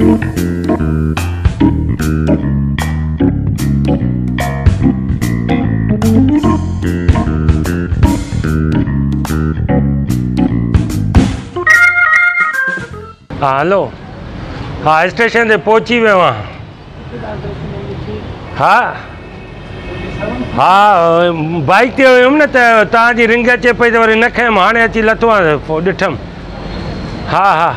हाँ हेलो, हाँ स्टेशन ते पहुची वियो आहियां। हाँ हाँ बाइक ते हुयुमि न त तव्हांजी रिंग अचे पई त वरी न खयमि, हाणे अची लथो आहियां पोइ ॾिठमि। हा हा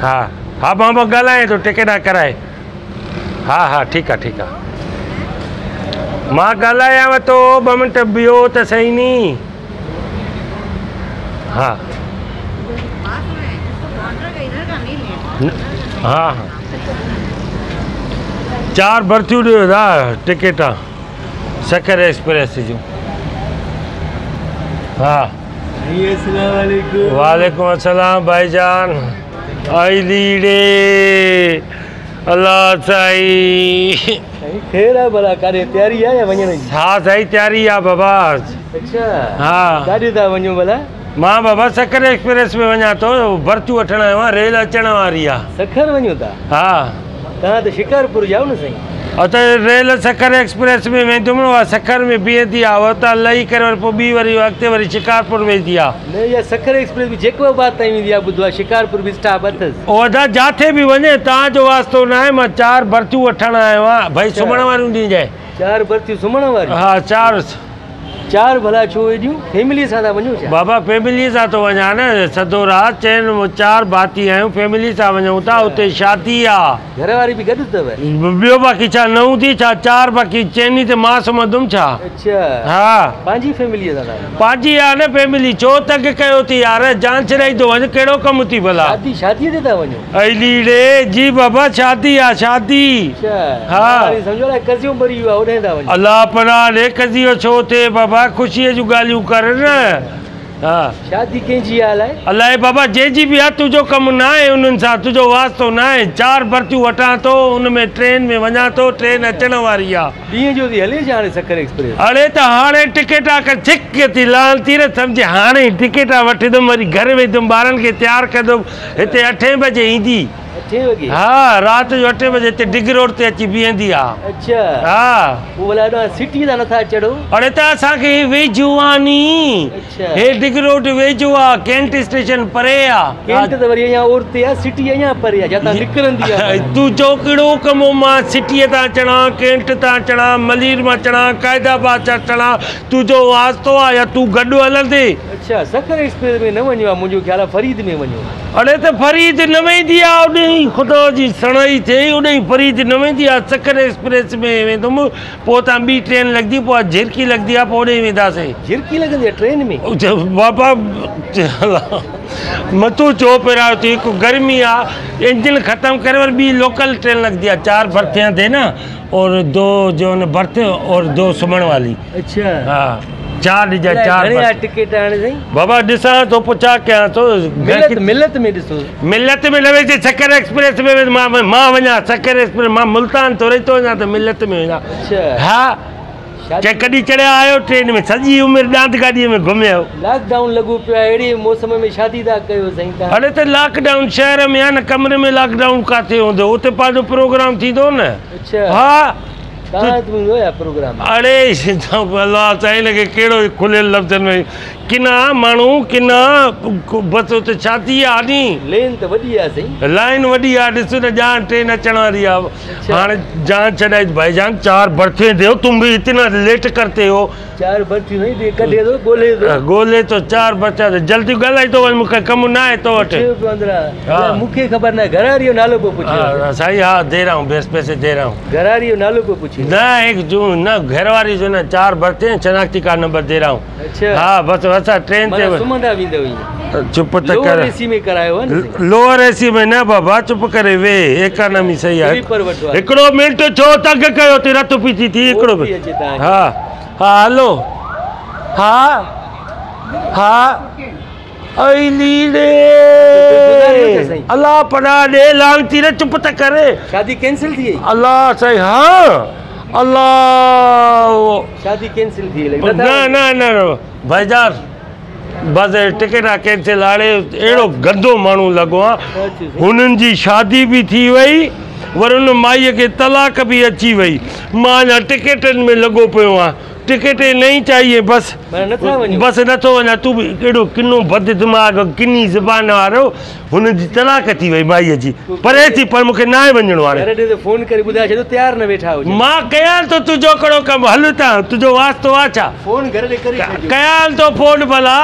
हा हा मां ॻाल्हायां थो टिकेट कराए। हा हा ठीकु आहे ठीकु आहे, मां ॻाल्हायांव थो, ॿ मिंट बीहो त सही नी। हा हाँ हाँ 4 बर्थियूं ॾियो दा टिकेटां सकर एक्सप्रेस जूं। हाँ वालेकुम अस्सलाम भाईजान। आई लीडे अल्लाह साईं खैर है भला, काॾे तैयारी है या वञण जी? हाँ सही तैयारी आहे बाबा। अच्छा हाँ काॾे था वञो भला? मां बाबा सकर एक्सप्रेस में वञा थो, बर्थियूं वठण आयो आहियां, रेल अचण वारी आहे। सखर वञो था? हाँ तव्हां त शिकारपुर जाओ न साईं। और तो रेल सकर एक्सप्रेस में वेंदुमि न, सकर में बीहंदी आहे, उतां लही करे पोइ ॿी वरी अॻिते वरी शिकारपुर वेंदी आहे। न इहा सखर एक्सप्रेस बि जेको बात ताईं वेंदी आहे, ॿुधो आहे शिकारपुर बि स्टॉप अथसि। ओदा जिथे बि वञे तव्हांजो वास्तो न आहे, मां 4 बर्थियूं वठण आयो आहियां भाई, सुम्हण वारियूं ॾींजांइ। 4 बर्थियूं सुम्हण वारियूं? हाँ 4 भला छो एॾियूं? फैमिली सां था वञो छा? बाबा फैमिली सां थो वञा न, सदो रात चइनि 4 भाती आहियूं, फैमिली सां वञूं था, उते शादी आहे। घर वारी बि गॾु अथव? ॿियो बाक़ी छा न हूंदी छा, 4 बाक़ी चइनी त मां सुम्हंदुमि छा? अच्छा हाँ पंहिंजी फैमिली सां? पंहिंजी आहे न फैमिली, छो तंग कयो थी यार, जान छॾाई थो वञ, कहिड़ो कमु थी भला? शादी ते था वञो? अली रे जी बाबा शादी आहे शादी। हाँ सम्झो ना कज़ियो मरी वियो आहे, ओॾे था वञो? अल्लाह पनाह ॾे, कज़ियो छो थिए बाबा, ख़ुशीअ जूं ॻाल्हियूं कर न। हाँ शादी कंहिंजी आहे अलाए? अलाए बाबा जंहिंजी बि आहे, तुंहिंजो कमु न आहे उन्हनि सां, तुंहिंजो वास्तो न आहे। 4 बर्थियूं वठां थो, उनमें ट्रेन में वञा थो, ट्रेन अचण वारी आहे। ॾींहं जो थी हले छा हाणे सकर एक्सप्रेस? अड़े त हाणे टिकेटां छिक थी लाल थी न, सम्झे हाणे टिकेटां वठंदुमि, वरी घर वेंदुमि, ॿारनि खे तयारु कंदुमि, हिते 8 बजे ईंदी। 8 वॻे? हाँ रात जो 8 बजे हिते डिग रोड ते अची बीहंदी आहे। अच्छा हाँ पोइ भला हेॾो सिटी तां नथा चढ़ो? अड़े त असांखे वेझो आहे नी, हे डिग रोड वेझो आहे, कैंट स्टेशन परे आहे। कैंट त वरी अञा ओरते आहे, सिटी अञा परे आहे, जितां निकिरंदी आहे। तूं जो कहिड़ो कमु, मां सिटीअ तां चढ़ां, कैंट तां चढ़ां, मलीर मां चढ़ां, क़ाइदाबाद चढ़ां, तुंहिंजो वास्तो आहे या तूं गॾु हलंदे? अच्छा सकर एक्सप्रेस में न वञो आहे, मुंहिंजो ख़्याल आहे फरीद में वञो। अड़े त फरीद न वेंदी आहे, ओॾे ख़ुदा जी सणाई थिए, ओॾे फरीद न वेंदी आहे, सकर एक्सप्रेस में वेंदुमि, पोइ तां ॿी ट्रेन लॻंदी, पोइ झिरकी लॻंदी आहे, पोइ ओॾे वेंदासीं। झिरकी लॻंदी आहे ट्रेन में? बाबा मथो चो पहिरियों थी, हिकु गर्मी आहे, इंजन ख़तमु करे वरी ॿी लोकल ट्रेन लॻंदी आहे, 4 बर्थियां थे न, और 2 जो न बर्थ और 2 सुम्हण वाली। अच्छा हाँ 4 ॾिजा 4 टिकट हाणे साईं? बाबा ॾिसां थो, पुछा कयां थो, मिलत में ॾिसो। मिलत में न वेंदे, सकर एक्सप्रेस में मां वञा, सकर एक्सप्रेस मां मुल्तान तो रही थो वञा त मिलत में वञा। हाँ कॾहिं चढ़िया आयो ट्रेन में, सॼी उमिरि ॾांद गाॾीअ में घुमियो। लॉकडाउन लॻो पियो आहे, अहिड़े मौसम में शादी था कयो साईं? अड़े त लॉकडाउन शहर में आहे न, कमरे में लॉकडाउन किथे हूंदो, उते पंहिंजो प्रोग्राम थींदो न। अच्छा हाँ प्रोग्राम? अड़े अल्लाह साईं लॻे कहिड़ो खुलियल लफ़्ज़नि में, किना माण्हू किना, बसि उते शादी आहे नी। लेन त वॾी आहे साईं? लाइन वॾी आहे, ॾिस न ॼाण ट्रेन अचण वारी आहे। हाणे जान छॾाई भाईजान, 4 बर्थियूं दे, तुम भी इतना लेट करते हो। 4 बर्थियूं नहीं दे, कढे दो, गोले तो 4 बर्थियां, जल्दी ॻाल्हाए थो वञ, मूंखे कमु न आहे तो वटि। मूंखे ख़बर न आहे, घरवारी जो नालो पियो पुछे? साईं हाँ दे रहा हूँ, पैसे दे रहा हूँ। घरवारी जो नालो पियो पुछे? न एक जो न घरवारी जो न, 4 बर्थियां, शनाख्ती कार्ड नंबर दे रहा हूँ। अच्छा हाँ बस असां ट्रेन ते सुम्हंदा वेंदो। चुप त कर, लोअर एसी में करायो है? लोअर एसी में न बाबा, चुप करे वे, इकोनॉमी सही आहे। हिकिड़ो मिंट छो तंग कयो थी, रत पीती थी, हिकिड़ो मिंट। हाँ हाँ हलो, हाँ हाँ अली रे अल्लाह पनाह ॾे, लानती रे, चुप त करे। शादी कैंसिल थी? अल्लाह सही हाँ अल्लाह शादी कैंसिल थी? न न न भाईजान बस टिकट कैंसिल हाणे अहिड़ो गंदो माण्हू लॻो आहे हुननि जी शादी बि थी वई वरी हुन माईअ खे तलाक बि अची वई मां अञा टिकटनि में लॻो पियो आहियां टिकट नहीं चाहिए बस बस नथो वञा तूं बि कहिड़ो किनो बद दिमाग़ किनी ज़बान वारो हुनजी तलाक थी वई माईअ जी परे थी पर मूंखे न आहे वञिणो हाणे फोन करे ॿुधाए छॾियो तयारु न वेठा हुजो मां कयां थो तुंहिंजो कहिड़ो कमु हल था तुंहिंजो वास्तो आहे छा फोन करे कयां थो फोन भला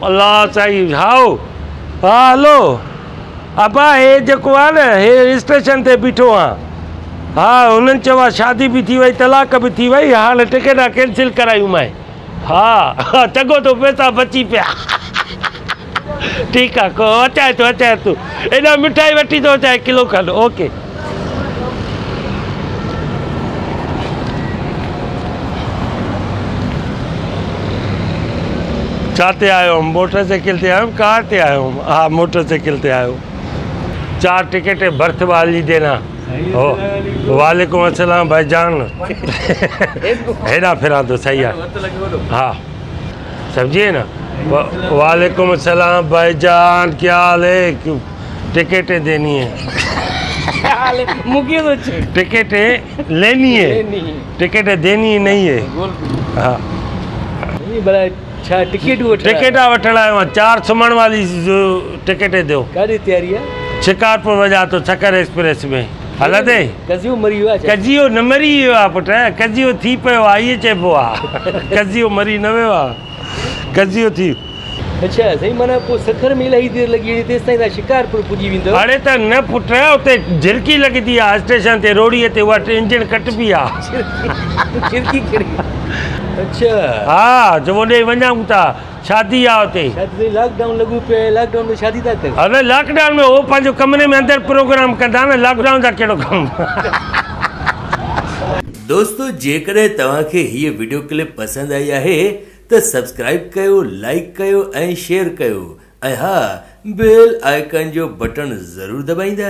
अलाह साईं हाओ हा हलो अबा हे जेको आहे न हे स्टेशन ते बीठो आहे हाँ उन्हनि चवा शादी भी थी वई तलाक भी थी वई हाणे टिकट कैंसिल करायूं मैं हाँ चङो तो पैसा बची पिया ठीक है को अचाए तू एॾा मिठाई वठी तो अचाए किलो खंड ओके छा ते आयो हुअमि मोटरसाइकिल ते आयो कार ते आयो हुअमि हाँ मोटरसाइकिल ते आयो 4 टिकटें बर्थ वाली देना वालेकुम अस्सलाम भाईजान हेड़ा फिरा तो सही है हाँ समझिए ना वालेकुम अस्सलाम भाईजान क्या हाल है टिकटें देनी है टिकटें लेनी है टिकटें देनी नहीं है हाँ टिकट वठण आयो आहियां 4 सुम्हण वाली टिकटें दो काॾे तयारी आहे शिकारपुर वञा तो सक्कर एक्सप्रेस में हलंदे कज़ियो मरी वियो आहे कज़ियो न मरी वियो आहे पुट कज़ियो थी पियो आहे इहे चइबो आहे कज़ियो मरी न वियो आहे कज़ियो थी अच्छा सही माना पोइ सक्कर में इलाही देरि लॻी वेंदी तेसिताईं तव्हां शिकारपुर पुॼी वेंदव हाणे त न पुट उते झिरकी लॻंदी आहे स्टेशन ते रोड़ीअ ते उहा इंजन कटिबी आहे झिरकी कहिड़ी अच्छा हा जो ओॾे वञूं था शादी आहे उते लॉकडाउन लॻो पियो आहे लॉकडाउन में शादी था कनि अरे लॉकडाउन में उहो पंहिंजो कमरे में अंदरि प्रोग्राम कंदा न लॉकडाउन जा कहिड़ो कमु दोस्तों जेकॾहिं तव्हांखे हीअ वीडियो क्लिप पसंदि आई आहे त सब्सक्राइब कयो लाइक कयो ऐं शेयर कयो ऐं हा बेल आइकन जो बटन ज़रूरु दबाईंदा।